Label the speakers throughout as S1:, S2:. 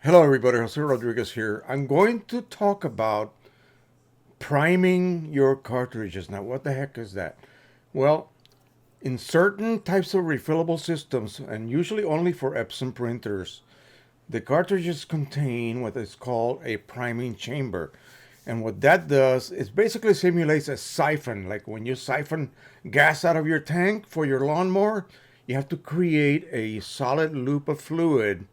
S1: Hello everybody, Jose Rodriguez here. I'm going to talk about priming your cartridges. Now, what the heck is that? Well, in certain types of refillable systems, and usually only for Epson printers, the cartridges contain what is called a priming chamber. And what that does is basically simulates a siphon. Like when you siphon gas out of your tank for your lawnmower, you have to create a solid loop of fluid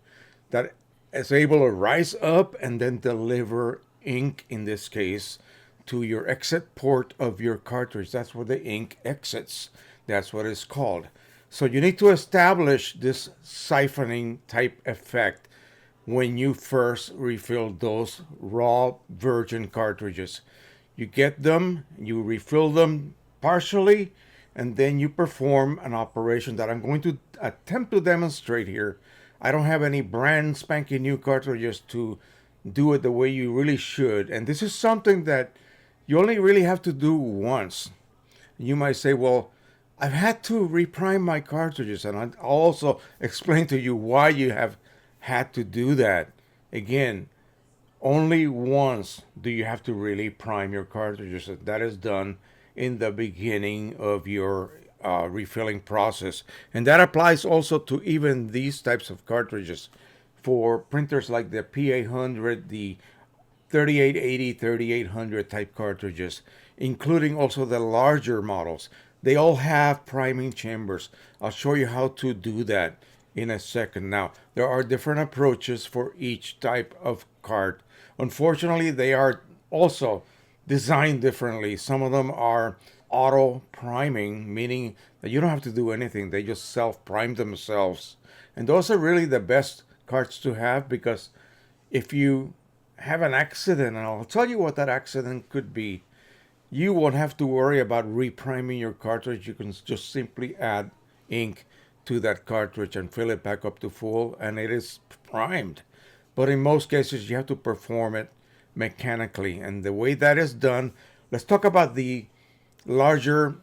S1: that is able to rise up and then deliver ink, in this case, to your exit port of your cartridge. That's where the ink exits. That's what it's called. So you need to establish this siphoning type effect when you first refill those raw virgin cartridges. You get them, you refill them partially, and then you perform an operation that I'm going to attempt to demonstrate here. I don't have any brand spanking new cartridges to do it the way you really should. And this is something that you only really have to do once. You might say, well, I've had to reprime my cartridges, and I'll also explain to you why you have had to do that. Again, only once do you have to really prime your cartridges. That is done in the beginning of your refilling process. And that applies also to even these types of cartridges for printers like the P800, the 3880, 3800 type cartridges, including also the larger models. They all have priming chambers. I'll show you how to do that in a second. Now, there are different approaches for each type of cart. Unfortunately, they are also designed differently. Some of them are auto priming, meaning that you don't have to do anything, they just self prime themselves. And those are really the best carts to have, because if you have an accident, and I'll tell you what that accident could be, you won't have to worry about repriming your cartridge. You can just simply add ink to that cartridge and fill it back up to full, and it is primed. But in most cases, you have to perform it mechanically. And the way that is done, let's talk about the larger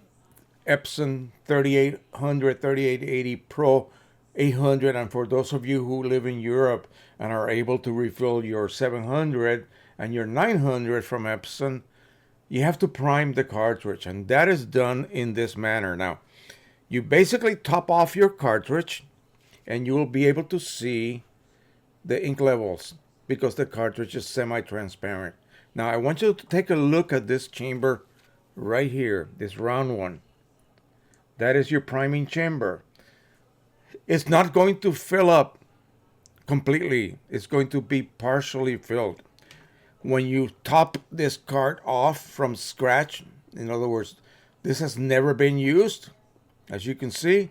S1: Epson 3800, 3880 Pro 800. And for those of you who live in Europe and are able to refill your 700 and your 900 from Epson, you have to prime the cartridge. And that is done in this manner. Now, you basically top off your cartridge and you will be able to see the ink levels because the cartridge is semi-transparent. Now I want you to take a look at this chamber right here, this round one. That is your priming chamber. It's not going to fill up completely. It's going to be partially filled. When you top this cart off from scratch, in other words, this has never been used, as you can see,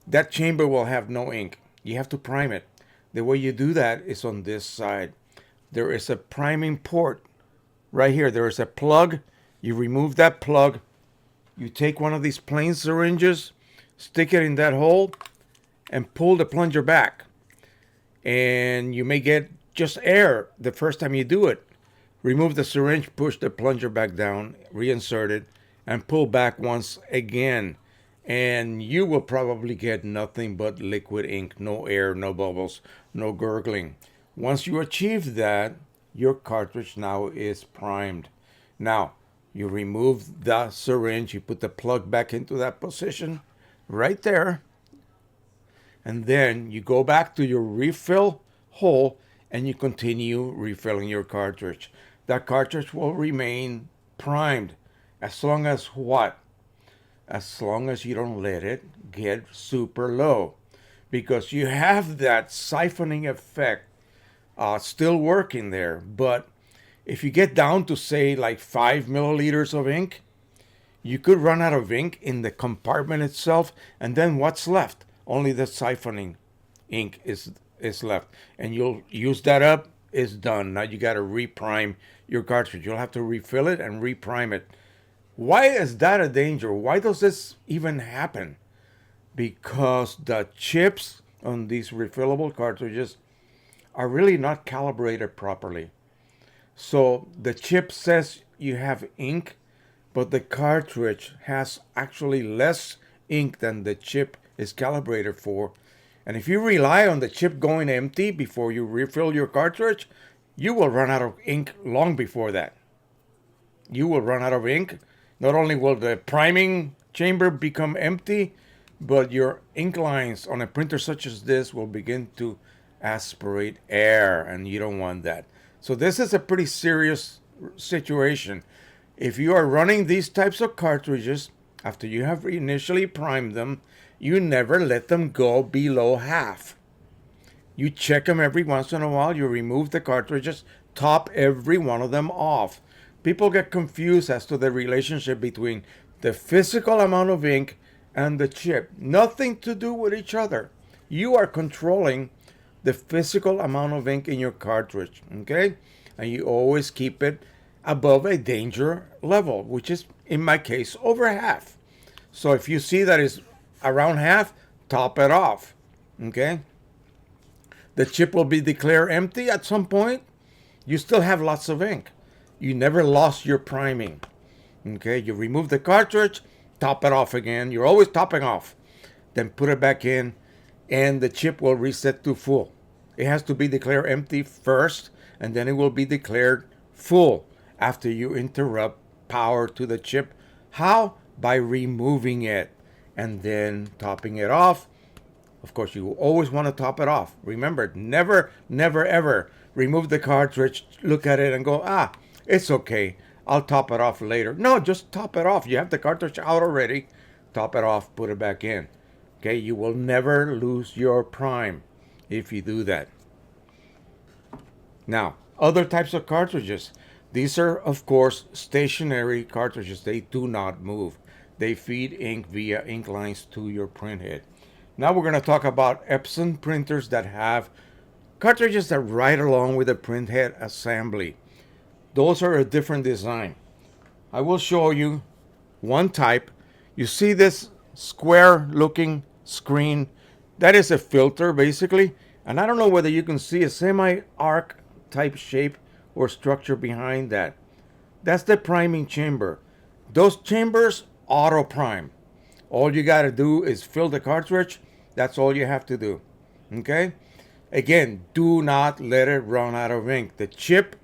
S1: that chamber will have no ink. You have to prime it. The way you do that is on this side. There is a priming port right here. There is a plug. You remove that plug. You take one of these plain syringes, stick it in that hole, and pull the plunger back. And you may get just air the first time you do it. Remove the syringe, push the plunger back down, reinsert it, and pull back once again. And you will probably get nothing but liquid ink, no air, no bubbles, no gurgling. Once you achieve that, your cartridge now is primed. Now, you remove the syringe, you put the plug back into that position right there, and then you go back to your refill hole and you continue refilling your cartridge. That cartridge will remain primed as long as what? As long as you don't let it get super low, because you have that siphoning effect still working there. But if you get down to say like 5 milliliters of ink, you could run out of ink in the compartment itself, and then what's left? Only the siphoning ink is left, and you'll use that up. It's done. Now you got to reprime your cartridge. You'll have to refill it and reprime it. Why is that a danger? Why does this even happen? Because the chips on these refillable cartridges are really not calibrated properly. So the chip says you have ink, but the cartridge has actually less ink than the chip is calibrated for. And if you rely on the chip going empty before you refill your cartridge, you will run out of ink long before that. You will run out of ink. Not only will the priming chamber become empty, but your ink lines on a printer such as this will begin to aspirate air, and you don't want that. So this is a pretty serious situation. If you are running these types of cartridges, after you have initially primed them, you never let them go below half. You check them every once in a while. You remove the cartridges, top every one of them off. People get confused as to the relationship between the physical amount of ink and the chip. Nothing to do with each other. You are controlling the physical amount of ink in your cartridge, okay? And you always keep it above a danger level, which is, in my case, over half. So if you see that it's around half, top it off, okay? The chip will be declared empty at some point. You still have lots of ink. You never lost your priming. Okay, you remove the cartridge, top it off again. You're always topping off. Then put it back in, and the chip will reset to full. It has to be declared empty first, and then it will be declared full after you interrupt power to the chip. How? By removing it and then topping it off. Of course, you always want to top it off. Remember, never, never, ever remove the cartridge, look at it, and go, it's okay. I'll top it off later. No, just top it off. You have the cartridge out already. Top it off, put it back in. Okay, you will never lose your prime if you do that. Now, other types of cartridges. These are, of course, stationary cartridges. They do not move. They feed ink via ink lines to your printhead. Now we're going to talk about Epson printers that have cartridges that ride along with the printhead assembly. Those are a different design. I will show you one type. You see this square looking screen? That is a filter basically. And I don't know whether you can see a semi-arc type shape or structure behind that. That's the priming chamber. Those chambers auto prime. All you got to do is fill the cartridge. That's all you have to do. Okay? Again, do not let it run out of ink. The chip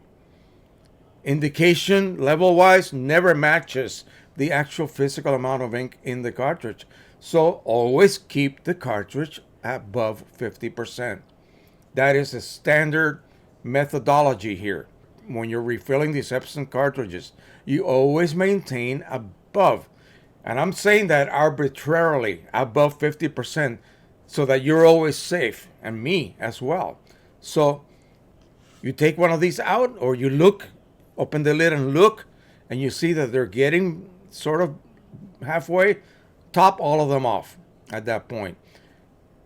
S1: indication level wise never matches the actual physical amount of ink in the cartridge. So always keep the cartridge above 50%. That is a standard methodology here. When you're refilling these Epson cartridges, you always maintain above, and I'm saying that arbitrarily, above 50%, so that you're always safe, and me as well. So you take one of these out, or you look, open the lid and look, and you see that they're getting sort of halfway, top all of them off at that point.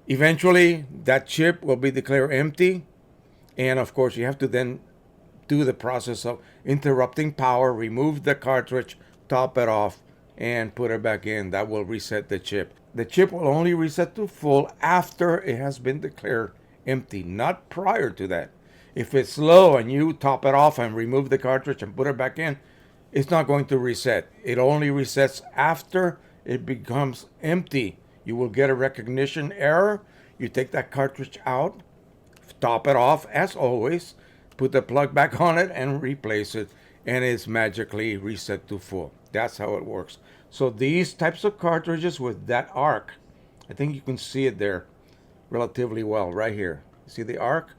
S1: Eventually, that chip will be declared empty, and of course, you have to then do the process of interrupting power, remove the cartridge, top it off, and put it back in. That will reset the chip. The chip will only reset to full after it has been declared empty, not prior to that. If it's low and you top it off and remove the cartridge and put it back in, it's not going to reset. It only resets after it becomes empty. You will get a recognition error. You take that cartridge out, top it off as always, put the plug back on it and replace it, and it's magically reset to full. That's how it works. So these types of cartridges with that arc, I think you can see it there relatively well right here. See the arc?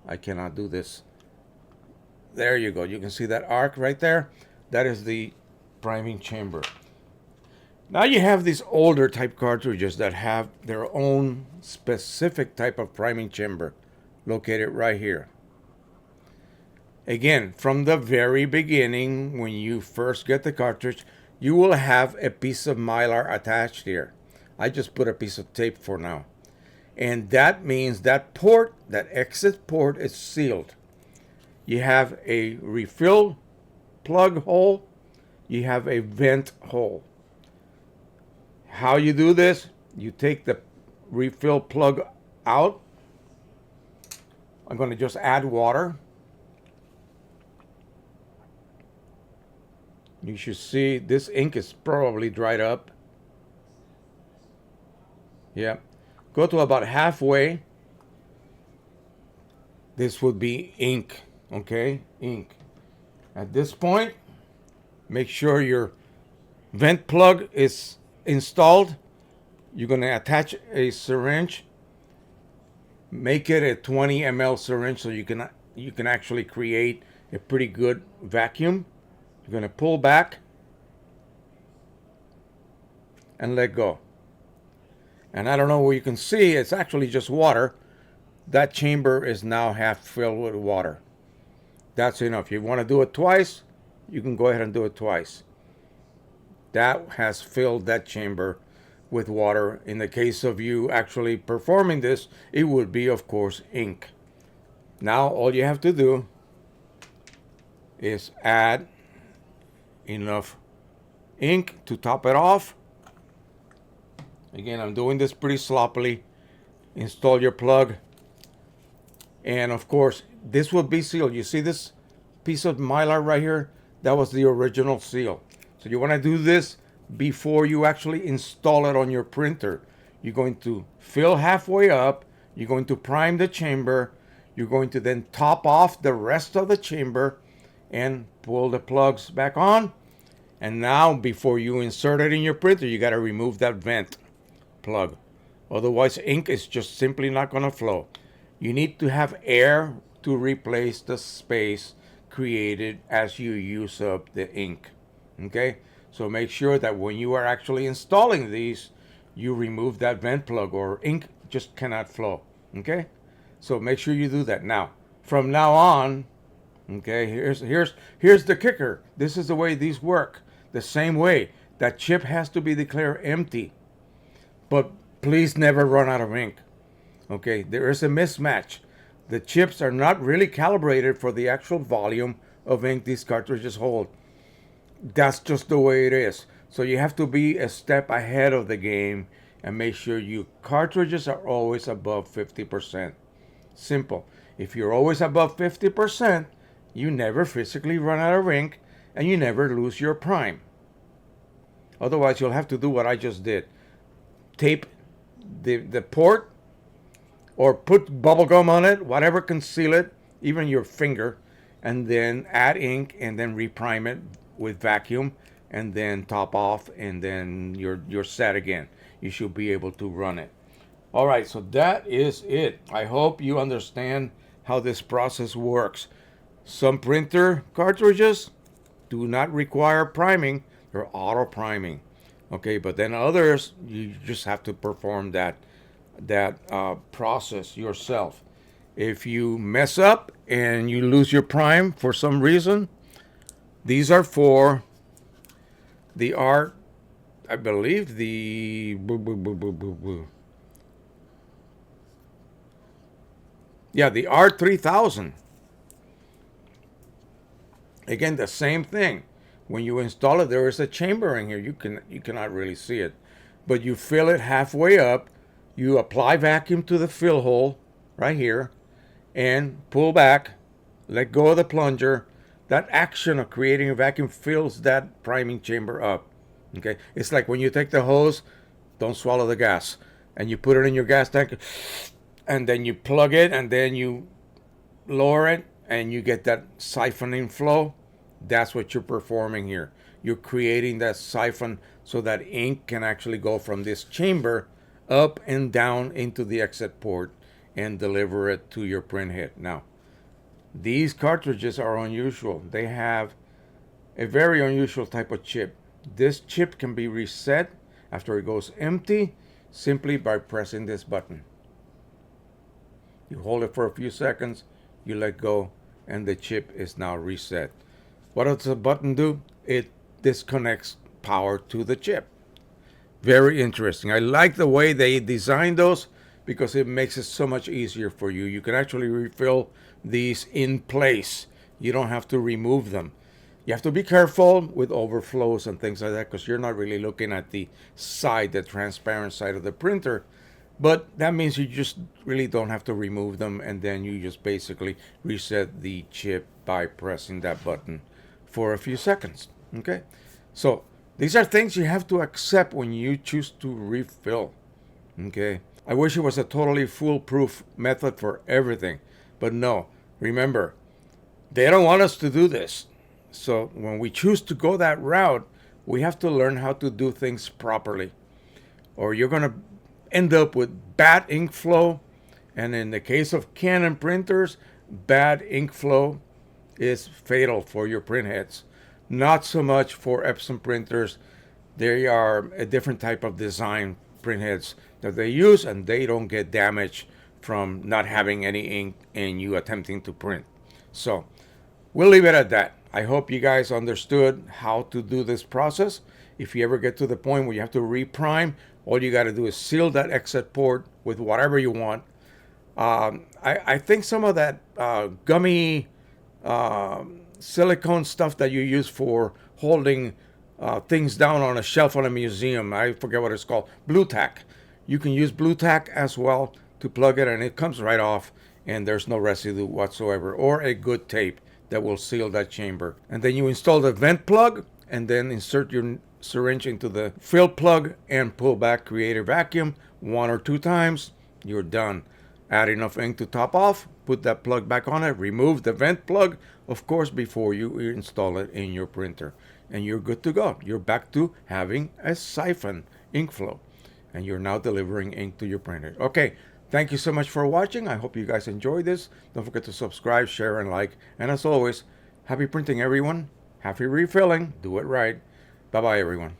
S1: I cannot do this. There you go. You can see that arc right there. That is the priming chamber. Now you have these older type cartridges that have their own specific type of priming chamber located right here. Again, from the very beginning, when you first get the cartridge, you will have a piece of mylar attached here. I just put a piece of tape for now. And that means that port, that exit port, is sealed. You have a refill plug hole, you have a vent hole. How you do this? You take the refill plug out. I'm going to just add water. You should see this ink is probably dried up. Yeah. Go to about halfway. This would be ink, okay? Ink. At this point, make sure your vent plug is installed. You're going to attach a syringe. Make it a 20 ml syringe so you can actually create a pretty good vacuum. You're going to pull back and let go. And I don't know where you can see, it's actually just water. That chamber is now half filled with water. That's enough. If you want to do it twice, you can go ahead and do it twice. That has filled that chamber with water. In the case of you actually performing this, it would be, of course, ink. Now all you have to do is add enough ink to top it off. Again, I'm doing this pretty sloppily. Install your plug. And of course, this will be sealed. You see this piece of mylar right here? That was the original seal. So you want to do this before you actually install it on your printer. You're going to fill halfway up. You're going to prime the chamber. You're going to then top off the rest of the chamber and pull the plugs back on. And now, before you insert it in your printer, you got to remove that vent plug. Otherwise, ink is just simply not going to flow. You need to have air to replace the space created as you use up the ink. Okay? So make sure that when you are actually installing these, you remove that vent plug or ink just cannot flow. Okay? So make sure you do that. Now, from now on, okay, here's the kicker. This is the way these work. The same way. That chip has to be declared empty. But please never run out of ink. Okay, there is a mismatch. The chips are not really calibrated for the actual volume of ink these cartridges hold. That's just the way it is. So you have to be a step ahead of the game and make sure your cartridges are always above 50%. Simple. If you're always above 50%, you never physically run out of ink and you never lose your prime. Otherwise, you'll have to do what I just did. Tape the port or put bubble gum on it, whatever can seal it, even your finger, and then add ink and then reprime it with vacuum and then top off, and then you're set again. You should be able to run it. All right, so that is it. I hope you understand how this process works. Some printer cartridges do not require priming. They're auto priming. Okay, but then others, you just have to perform that process yourself. If you mess up and you lose your prime for some reason, these are for the art, I believe the the R3000. Again, the same thing. When you install it, there is a chamber in here. You cannot really see it, but you fill it halfway up. You apply vacuum to the fill hole right here, and pull back. Let go of the plunger. That action of creating a vacuum fills that priming chamber up. Okay, it's like when you take the hose, don't swallow the gas, and you put it in your gas tank, and then you plug it, and then you lower it, and you get that siphoning flow. That's what you're performing here. You're creating that siphon so that ink can actually go from this chamber up and down into the exit port and deliver it to your print head. Now, these cartridges are unusual. They have a very unusual type of chip. This chip can be reset after it goes empty simply by pressing this button. You hold it for a few seconds, you let go, and the chip is now reset. What does the button do? It disconnects power to the chip. Very interesting. I like the way they designed those because it makes it so much easier for you. You can actually refill these in place. You don't have to remove them. You have to be careful with overflows and things like that because you're not really looking at the side, the transparent side of the printer. But that means you just really don't have to remove them, and then you just basically reset the chip by pressing that button for a few seconds. Okay? So these are things you have to accept when you choose to refill. Okay? I wish it was a totally foolproof method for everything, but no. Remember, they don't want us to do this. So when we choose to go that route, we have to learn how to do things properly, or you're going to end up with bad ink flow. And in the case of Canon printers, bad ink flow is fatal for your print heads. Not so much for Epson printers. They are a different type of design print heads that they use, and they don't get damaged from not having any ink and you attempting to print. So we'll leave it at that. I hope you guys understood how to do this process. If you ever get to the point where you have to reprime, all you got to do is seal that exit port with whatever you want. I think some of that gummy silicone stuff that you use for holding things down on a shelf in a museum, I forget what it's called, blue tack. You can use blue tack as well to plug it, and it comes right off, and there's no residue whatsoever, or a good tape that will seal that chamber. And then you install the vent plug, and then insert your syringe into the fill plug and pull back, create a vacuum 1 or 2 times. You're done. Add enough ink to top off, put that plug back on it, remove the vent plug, of course, before you install it in your printer. And you're good to go. You're back to having a siphon ink flow. And you're now delivering ink to your printer. Okay, thank you so much for watching. I hope you guys enjoyed this. Don't forget to subscribe, share, and like. And as always, happy printing, everyone. Happy refilling. Do it right. Bye-bye, everyone.